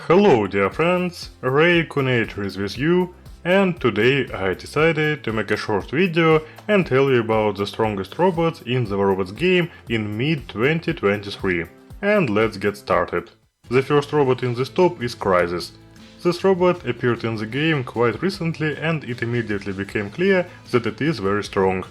Hello dear friends, raccoonator is with you, and today I decided to make a short video and tell you about the strongest robots in the robots game in mid-2023. And let's get started. The first robot in this top is Crisis. This robot appeared in the game quite recently and it immediately became clear that it is very strong.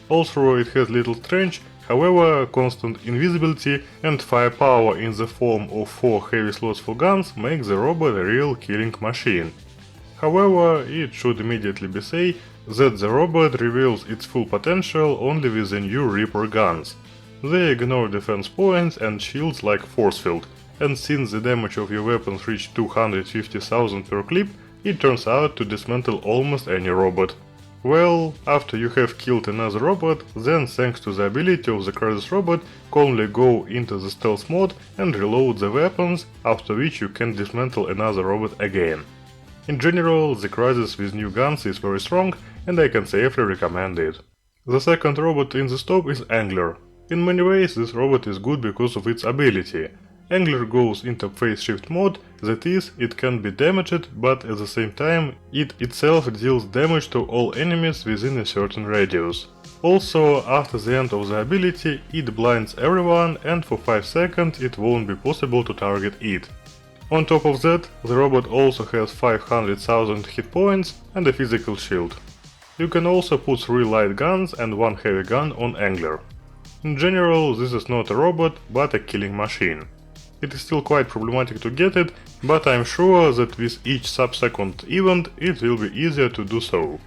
Also it has little strength, however constant invisibility and firepower in the form of 4 heavy slots for guns make the robot a real killing machine. However, it should immediately be said that the robot reveals its full potential only with the new Reaper guns. They ignore defense points and shields like force field, and since the damage of your weapons reach 250,000 per clip, it turns out to dismantle almost any robot. Well, after you have killed another robot, then thanks to the ability of the Crisis robot, calmly go into the stealth mode and reload the weapons, after which you can dismantle another robot again. In general, the Crisis with new guns is very strong and I can safely recommend it. The second robot in this top is Angler. In many ways this robot is good because of its ability. Angler goes into phase shift mode, that is, it can be damaged, but at the same time it itself deals damage to all enemies within a certain radius. Also, after the end of the ability, it blinds everyone and for 5 seconds it won't be possible to target it. On top of that, the robot also has 500,000 hit points and a physical shield. You can also put 3 light guns and 1 heavy gun on Angler. In general, this is not a robot, but a killing machine. It is still quite problematic to get it, but I'm sure that with each subsequent event it will be easier to do so.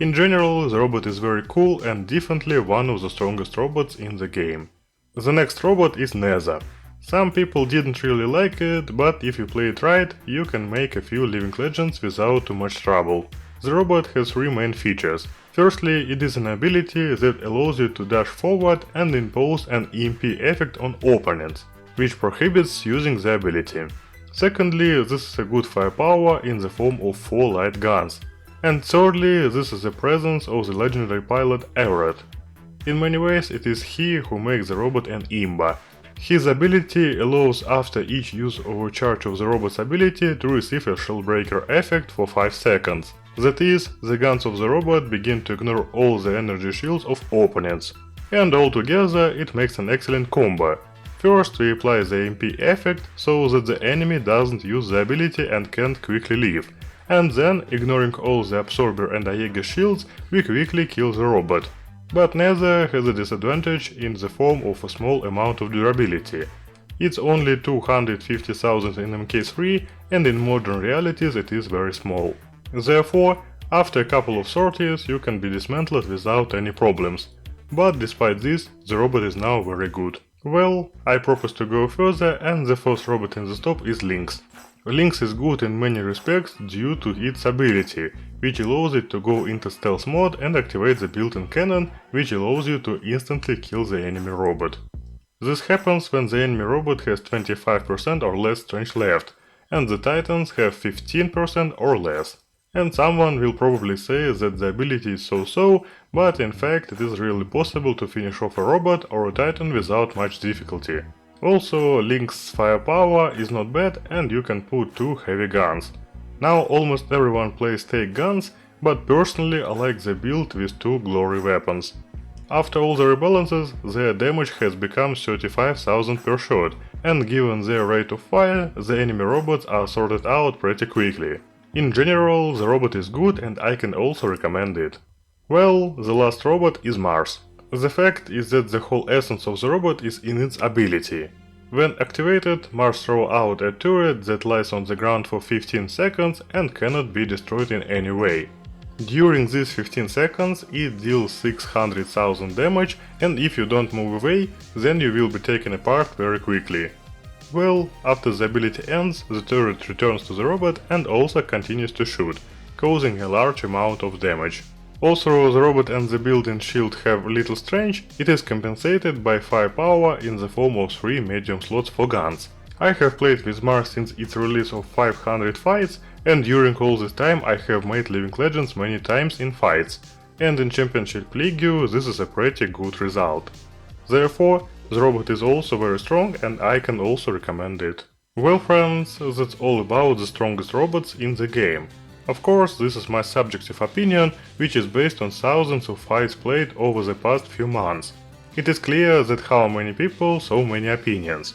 In general, the robot is very cool and definitely one of the strongest robots in the game. The next robot is Nether. Some people didn't really like it, but if you play it right, you can make a few living legends without too much trouble. The robot has 3 main features. Firstly, it is an ability that allows you to dash forward and impose an EMP effect on opponents, which prohibits using the ability. Secondly, this is a good firepower in the form of 4 light guns. And thirdly, this is the presence of the legendary pilot Everett. In many ways it is he who makes the robot an imba. His ability allows after each use or charge of the robot's ability to receive a shellbreaker effect for 5 seconds. That is, the guns of the robot begin to ignore all the energy shields of opponents. And altogether it makes an excellent combo. First we apply the EMP effect so that the enemy doesn't use the ability and can't quickly leave, and then, ignoring all the Absorber and Aegis shields, we quickly kill the robot. But Nether has a disadvantage in the form of a small amount of durability. It's only 250,000 in MK3 and in modern realities it is very small. Therefore, after a couple of sorties you can be dismantled without any problems. But despite this, the robot is now very good. Well, I propose to go further and the first robot in the top is Lynx. Lynx is good in many respects due to its ability, which allows it to go into stealth mode and activate the built-in cannon, which allows you to instantly kill the enemy robot. This happens when the enemy robot has 25% or less strength left, and the titans have 15% or less. And someone will probably say that the ability is so-so, but in fact it is really possible to finish off a robot or a titan without much difficulty. Also, Lynx's firepower is not bad and you can put 2 heavy guns. Now almost everyone plays take guns, but personally I like the build with 2 glory weapons. After all the rebalances, their damage has become 35,000 per shot, and given their rate of fire, the enemy robots are sorted out pretty quickly. In general, the robot is good and I can also recommend it. Well, the last robot is Mars. The fact is that the whole essence of the robot is in its ability. When activated, Mars throws out a turret that lies on the ground for 15 seconds and cannot be destroyed in any way. During these 15 seconds it deals 600,000 damage, and if you don't move away, then you will be taken apart very quickly. Well, after the ability ends, the turret returns to the robot and also continues to shoot, causing a large amount of damage. Also, the robot and the built-in shield have little strength, it is compensated by firepower in the form of 3 medium slots for guns. I have played with Mars since its release of 500 fights, and during all this time I have made living legends many times in fights, and in Championship League this is a pretty good result. Therefore, the robot is also very strong and I can also recommend it. Well friends, that's all about the strongest robots in the game. Of course, this is my subjective opinion, which is based on thousands of fights played over the past few months. It is clear that how many people, so many opinions.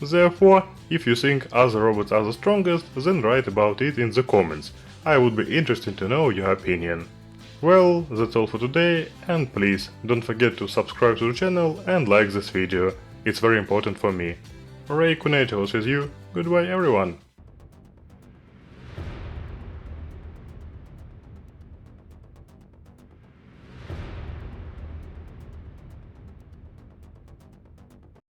Therefore, if you think other robots are the strongest, then write about it in the comments. I would be interested to know your opinion. Well, that's all for today, and please don't forget to subscribe to the channel and like this video. It's very important for me. Raccoonator was with you. Goodbye everyone.